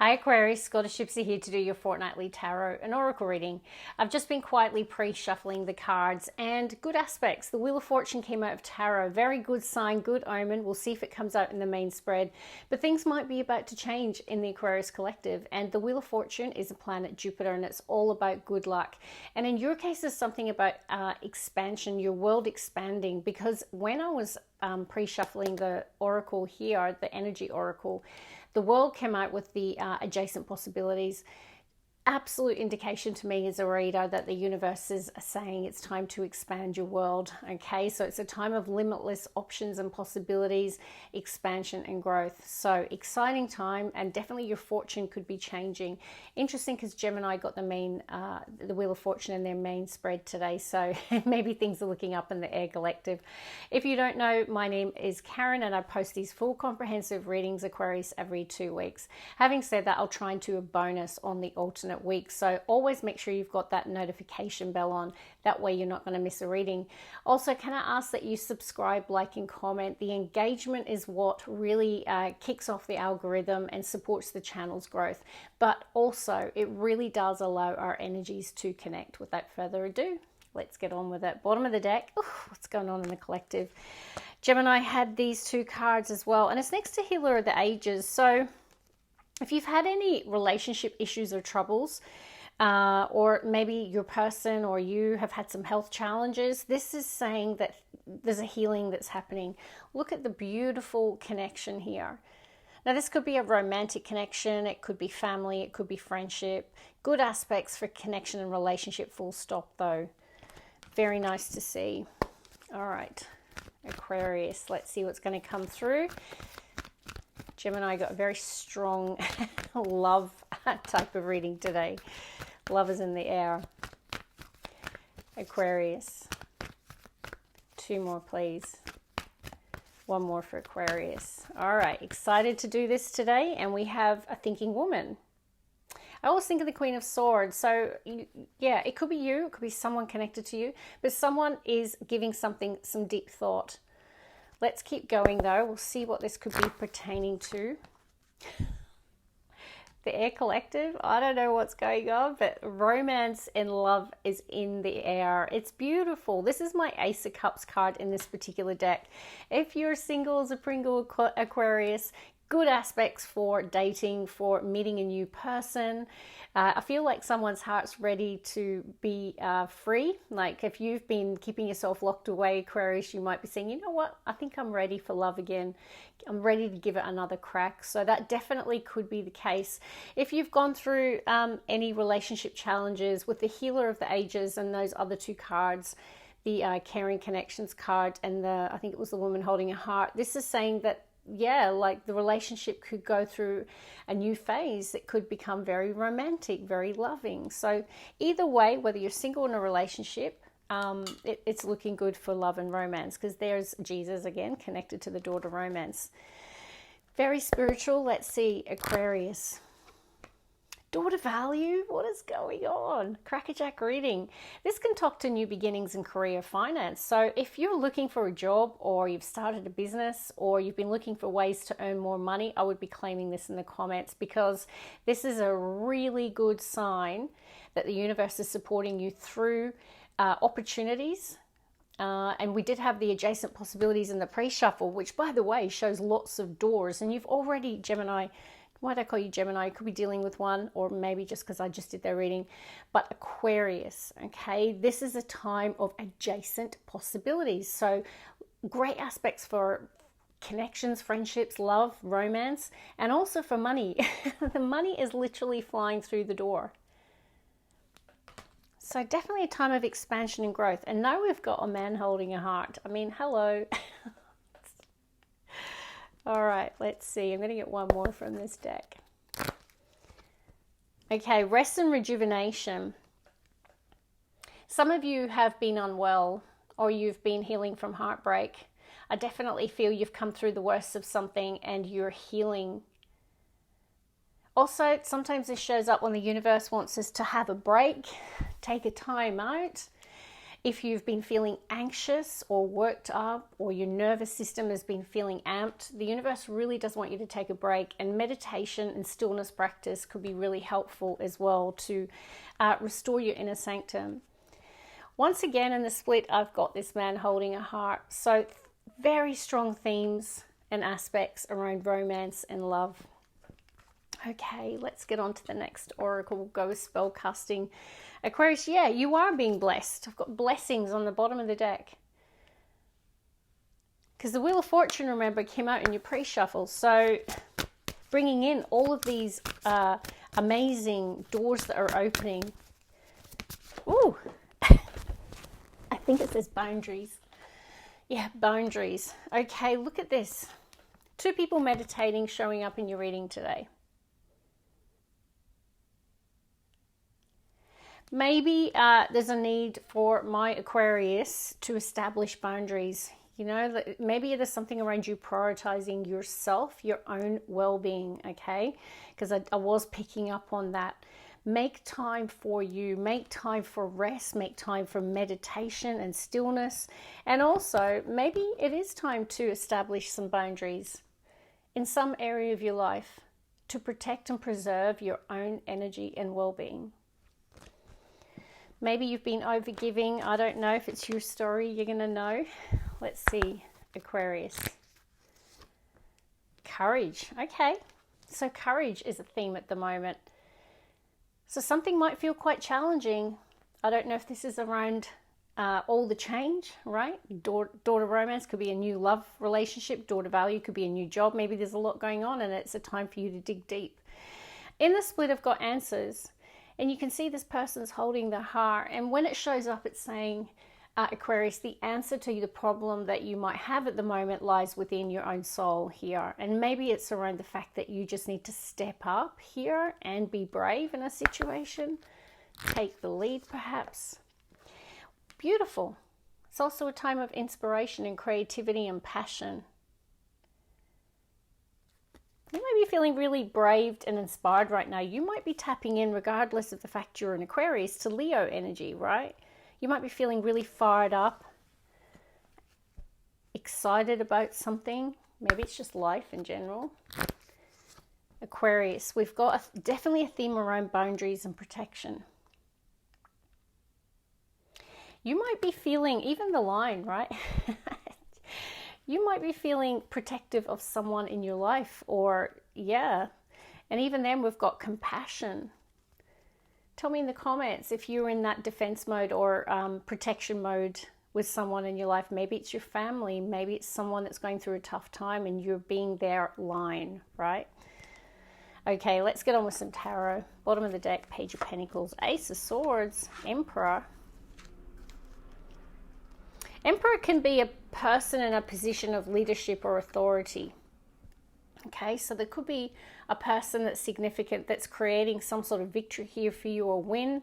Hi Aquarius, Scottish Gypsy here to do your fortnightly tarot and oracle reading. I've just been quietly pre-shuffling the cards and good aspects. The Wheel of Fortune came out of tarot. Very good sign, good omen. We'll see if it comes out in the main spread. But things might be about to change in the Aquarius collective. And the Wheel of Fortune is a planet Jupiter and it's all about good luck. And in your case, there's something about expansion, your world expanding. Because when I was pre-shuffling the oracle here, the energy oracle, the world came out with the adjacent possibilities. Absolute indication to me as a reader that the universe is saying it's time to expand your world. Okay, so it's a time of limitless options and possibilities, expansion and growth. So exciting time, and definitely your fortune could be changing. Interesting because Gemini got the Wheel of Fortune in their main spread today, so maybe things are looking up in the air collective. If you don't know, my name is Karen and I post these full comprehensive readings, Aquarius, every 2 weeks. Having said that, I'll try and do a bonus on the alternate week, so always make sure you've got that notification bell on. That way you're not going to miss a reading. Also, can I ask that you subscribe, like and comment? The engagement is what really kicks off the algorithm and supports the channel's growth, but also it really does allow our energies to connect. Without further ado, let's get on with it. Bottom of the deck. What's going on in the collective? Gemini had these 2 cards as well, and it's next to Healer of the Ages. So if you've had any relationship issues or troubles, or maybe your person or you have had some health challenges, this is saying that there's a healing that's happening. Look at the beautiful connection here. Now, this could be a romantic connection. It could be family. It could be friendship. Good aspects for connection and relationship, full stop, though. Very nice to see. All right, Aquarius, let's see what's going to come through. Gemini got a very strong love type of reading today. Love is in the air. Aquarius. 2 more, please. 1 more for Aquarius. All right, excited to do this today. And we have a thinking woman. I always think of the Queen of Swords. So, yeah, it could be you. It could be someone connected to you. But someone is giving something some deep thought. Let's keep going, though. We'll see what this could be pertaining to. The air collective, I don't know what's going on, but romance and love is in the air. It's beautiful. This is my Ace of Cups card in this particular deck. If you're single as a Pringle Aquarius, good aspects for dating, for meeting a new person. I feel like someone's heart's ready to be free. Like if you've been keeping yourself locked away, Aquarius, you might be saying, you know what, I think I'm ready for love again. I'm ready to give it another crack. So that definitely could be the case. If you've gone through any relationship challenges with the Healer of the Ages and those other 2 cards, the Caring Connections card and I think it was the Woman Holding a Heart, this is saying that like the relationship could go through a new phase. It could become very romantic, very loving. So either way, whether you're single in a relationship, it's looking good for love and romance, because there's Jesus again connected to the door to romance. Very spiritual. Let's see, Aquarius. Daughter value, what is going on? Crackerjack reading. This can talk to new beginnings in career finance. So if you're looking for a job, or you've started a business, or you've been looking for ways to earn more money, I would be claiming this in the comments, because this is a really good sign that the universe is supporting you through opportunities. And we did have the adjacent possibilities in the pre-shuffle, which, by the way, shows lots of doors. And you've already, Gemini, why do I call you Gemini? You could be dealing with one, or maybe just because I just did their reading. But Aquarius, okay, this is a time of adjacent possibilities. So great aspects for connections, friendships, love, romance, and also for money. The money is literally flying through the door. So definitely a time of expansion and growth. And now we've got a man holding a heart. I mean, hello. All right, let's see. I'm going to get 1 more from this deck. Okay, rest and rejuvenation. Some of you have been unwell, or you've been healing from heartbreak. I definitely feel you've come through the worst of something and you're healing. Also, sometimes this shows up when the universe wants us to have a break, take a time out. If you've been feeling anxious or worked up, or your nervous system has been feeling amped, the universe really does want you to take a break, and meditation and stillness practice could be really helpful as well to restore your inner sanctum. Once again in the split, I've got this man holding a heart. So very strong themes and aspects around romance and love. Okay, let's get on to the next oracle. We'll go with spell casting. Aquarius, yeah, you are being blessed. I've got blessings on the bottom of the deck. Because the Wheel of Fortune, remember, came out in your pre-shuffle. So bringing in all of these amazing doors that are opening. Ooh, I think it says boundaries. Yeah, boundaries. Okay, look at this. 2 people meditating showing up in your reading today. Maybe there's a need for my Aquarius to establish boundaries. You know, maybe there's something around you prioritizing yourself, your own well-being, okay? Because I was picking up on that. Make time for you, make time for rest, make time for meditation and stillness. And also, maybe it is time to establish some boundaries in some area of your life to protect and preserve your own energy and well-being. Maybe you've been overgiving. I don't know if it's your story. You're going to know. Let's see. Aquarius. Courage. Okay. So courage is a theme at the moment. So something might feel quite challenging. I don't know if this is around all the change, right? Daughter romance could be a new love relationship. Daughter value could be a new job. Maybe there's a lot going on and it's a time for you to dig deep. In the split, I've got answers. And you can see this person's holding the heart. And when it shows up, it's saying, Aquarius, the answer to the problem that you might have at the moment lies within your own soul here. And maybe it's around the fact that you just need to step up here and be brave in a situation. Take the lead, perhaps. Beautiful. It's also a time of inspiration and creativity and passion. You might be feeling really brave and inspired right now. You might be tapping in, regardless of the fact you're an Aquarius, to Leo energy, right? You might be feeling really fired up, excited about something. Maybe it's just life in general. Aquarius, we've got definitely a theme around boundaries and protection. You might be feeling, even the line, right? You might be feeling protective of someone in your life, or yeah. And even then we've got compassion. Tell me in the comments if you're in that defense mode or protection mode with someone in your life. Maybe it's your family. Maybe it's someone that's going through a tough time and you're being their line, right? Okay, let's get on with some tarot. Bottom of the deck, Page of Pentacles, Ace of Swords, Emperor. Emperor can be a person in a position of leadership or authority. Okay, so there could be a person that's significant that's creating some sort of victory here for you or win.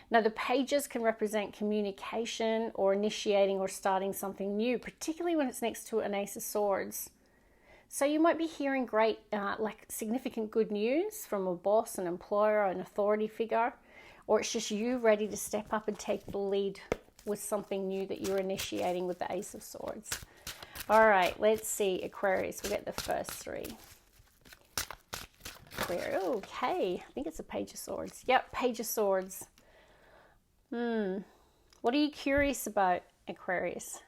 Now, the pages can represent communication or initiating or starting something new, particularly when it's next to an Ace of Swords. So you might be hearing great, like significant good news from a boss, an employer, an authority figure, or it's just you ready to step up and take the lead with something new that you're initiating with the Ace of Swords. All right, let's see, Aquarius. We'll get the first 3. Okay, I think it's a Page of Swords. Yep, Page of Swords. What are you curious about, Aquarius?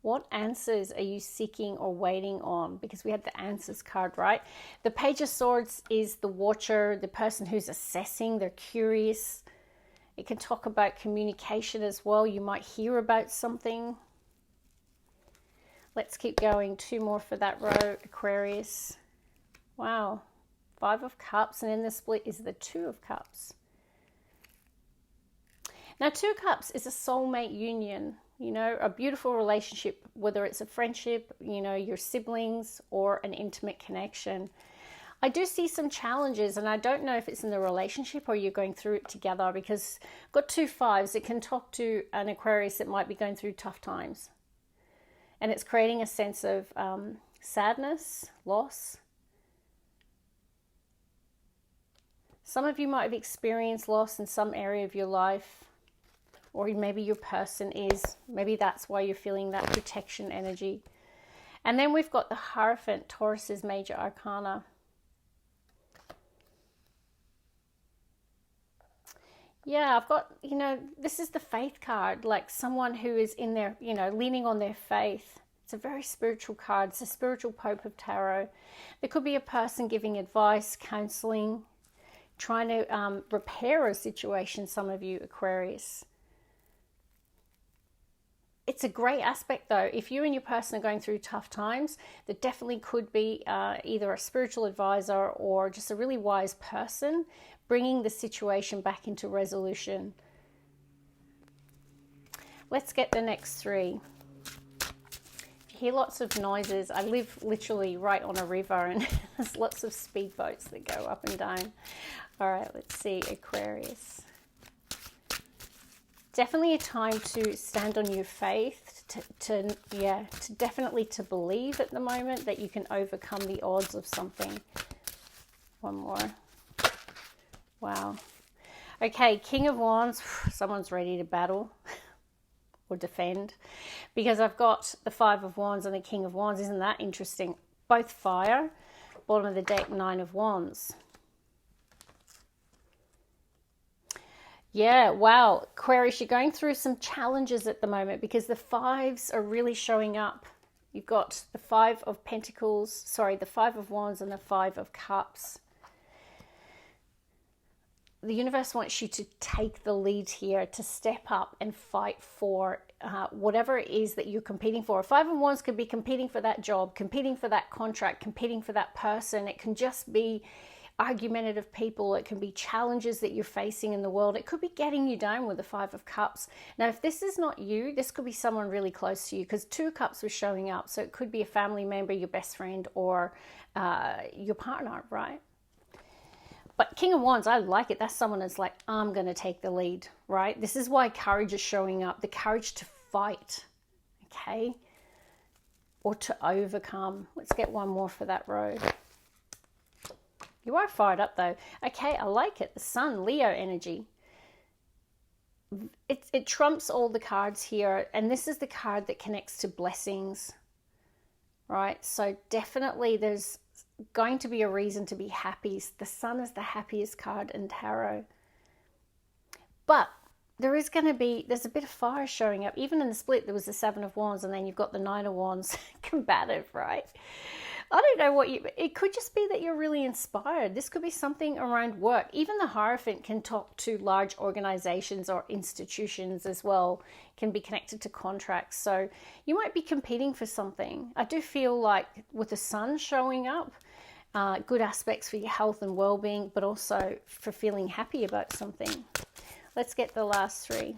What answers are you seeking or waiting on? Because we had the answers card, right? The Page of Swords is the watcher, the person who's assessing, they're curious. It can talk about communication as well. You might hear about something. Let's keep going. 2 more for that row, Aquarius. Wow. 5 of Cups, and in the split is the 2 of Cups. Now, 2 of Cups is a soulmate union, you know, a beautiful relationship, whether it's a friendship, you know, your siblings, or an intimate connection. I do see some challenges, and I don't know if it's in the relationship or you're going through it together, because I've got 2 5s. It can talk to an Aquarius that might be going through tough times. And it's creating a sense of sadness, loss. Some of you might have experienced loss in some area of your life. or maybe your person is. Maybe that's why you're feeling that protection energy. And then we've got the Hierophant, Taurus's major arcana. Yeah, I've got, you know, this is the Faith card, like someone who is in their, you know, leaning on their faith. It's a very spiritual card. It's a spiritual Pope of Tarot. There could be a person giving advice, counseling, trying to repair a situation, some of you, Aquarius. It's a great aspect, though. If you and your person are going through tough times, there definitely could be either a spiritual advisor or just a really wise person bringing the situation back into resolution. Let's get the next three. If you hear lots of noises, I live literally right on a river and there's lots of speedboats that go up and down. All right, let's see, Aquarius. Definitely a time to stand on your faith, to definitely to believe at the moment that you can overcome the odds of something. One more. Wow. Okay, King of Wands. Someone's ready to battle or defend, because I've got the Five of Wands and the King of Wands. Isn't that interesting? Both fire. Bottom of the deck, Nine of Wands. Yeah, wow. Aquarius, you're going through some challenges at the moment because the fives are really showing up. You've got the Five of Pentacles, sorry, the Five of Wands and the Five of Cups. The universe wants you to take the lead here, to step up and fight for whatever it is that you're competing for. Five of Wands could be competing for that job, competing for that contract, competing for that person. It can just be argumentative people. It can be challenges that you're facing in the world. It could be getting you down with the Five of Cups. Now, if this is not you, this could be someone really close to you, because Two of Cups was showing up. So it could be a family member, your best friend, or your partner, right? But King of Wands, I like it. That's someone that's like, I'm going to take the lead, right? This is why courage is showing up. The courage to fight, okay? Or to overcome. Let's get one more for that road. You are fired up, though. Okay, I like it. The Sun, Leo energy. It trumps all the cards here. And this is the card that connects to blessings, right? So definitely there's going to be a reason to be happy. The Sun is the happiest card in tarot. But there's a bit of fire showing up. Even in the split, there was the Seven of Wands, and then you've got the Nine of Wands. Combative, right? I don't know it could just be that you're really inspired. This could be something around work. Even the Hierophant can talk to large organizations or institutions as well, can be connected to contracts. So you might be competing for something. I do feel like with the Sun showing up, good aspects for your health and well-being, but also for feeling happy about something. Let's get the last three.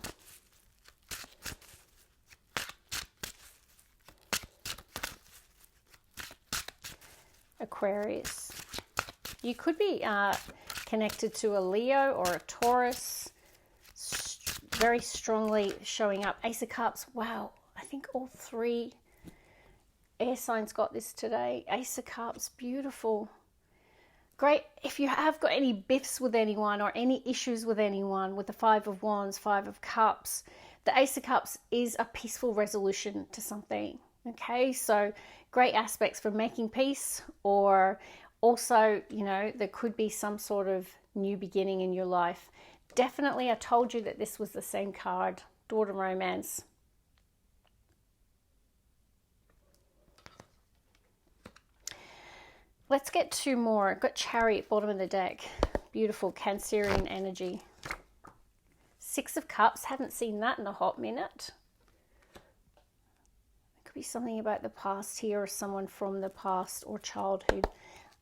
Aquarius. You could be connected to a Leo or a Taurus, very strongly showing up. Ace of Cups. Wow, I think all three air signs got this today. Ace of Cups, beautiful. Great. If you have got any biffs with anyone or any issues with anyone, with the Five of Wands, Five of Cups, the Ace of Cups is a peaceful resolution to something. Okay, so great aspects for making peace, or also, you know, there could be some sort of new beginning in your life. Definitely, I told you that this was the same card, Daughter Romance. Let's get two more. I've got Chariot, bottom of the deck. Beautiful Cancerian energy. Six of Cups, haven't seen that in a hot minute. Be something about the past here, or someone from the past or childhood.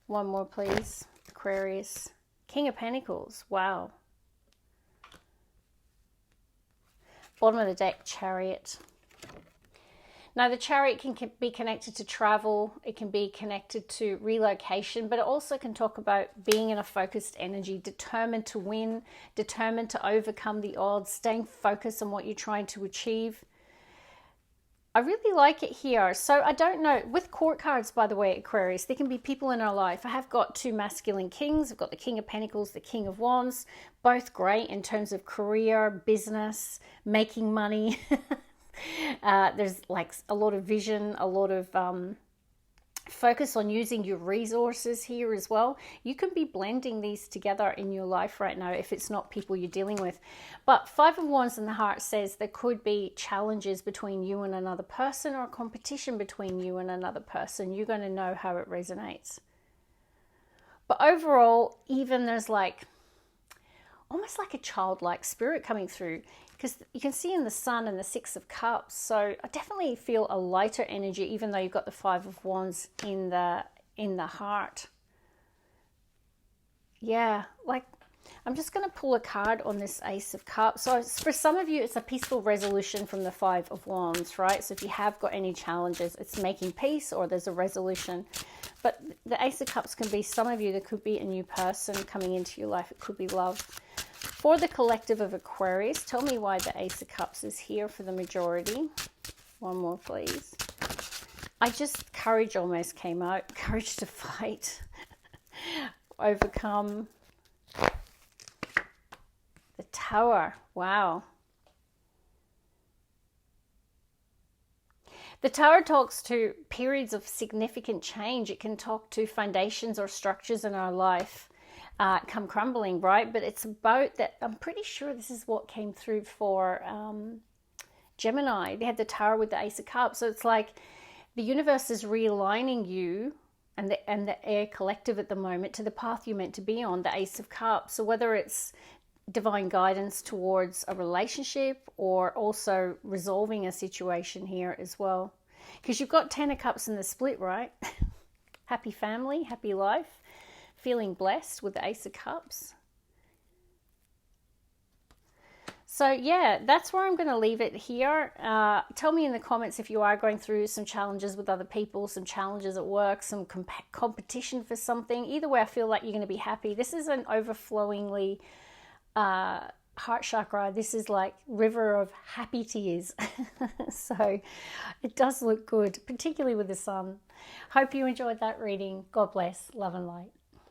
One more, please. Aquarius. King of Pentacles. Wow. Bottom of the deck, Chariot. Now, the Chariot can be connected to travel. It can be connected to relocation, but it also can talk about being in a focused energy, determined to win, determined to overcome the odds, staying focused on what you're trying to achieve. I really like it here. So I don't know, with court cards, by the way, Aquarius, there can be people in our life. I have got two masculine kings. I've got the King of Pentacles, the King of Wands, both great in terms of career, business, making money. There's like a lot of vision, a lot of focus on using your resources here as well. You can be blending these together in your life right now if it's not people you're dealing with. But Five of Wands in the heart says there could be challenges between you and another person, or competition between you and another person. You're going to know how it resonates. But overall, even there's like almost like a childlike spirit coming through, because you can see in the Sun and the Six of Cups. So I definitely feel a lighter energy, even though you've got the Five of Wands in the heart. Yeah, like I'm just going to pull a card on this Ace of Cups. So for some of you, it's a peaceful resolution from the Five of Wands, right? So if you have got any challenges, it's making peace or there's a resolution. But the Ace of Cups can be some of you. There could be a new person coming into your life. It could be love. For the collective of Aquarius, tell me why the Ace of Cups is here for the majority. One more, please. Courage almost came out. Courage to fight. Overcome. The Tower. Wow. The Tower talks to periods of significant change. It can talk to foundations or structures in our life come crumbling, right? But it's about that. I'm pretty sure this is what came through for Gemini. They had the Tower with the Ace of Cups. So it's like the universe is realigning you and the air collective at the moment to the path you're meant to be on, the Ace of Cups. So whether it's divine guidance towards a relationship or also resolving a situation here as well. Because you've got 10 of Cups in the split, right? Happy family, happy life. Feeling blessed with the Ace of Cups. So yeah, that's where I'm going to leave it here. Tell me in the comments if you are going through some challenges with other people, some challenges at work, some competition for something. Either way, I feel like you're going to be happy. This is an overflowingly heart chakra. This is like river of happy tears. So it does look good, particularly with the Sun. Hope you enjoyed that reading. God bless. Love and light.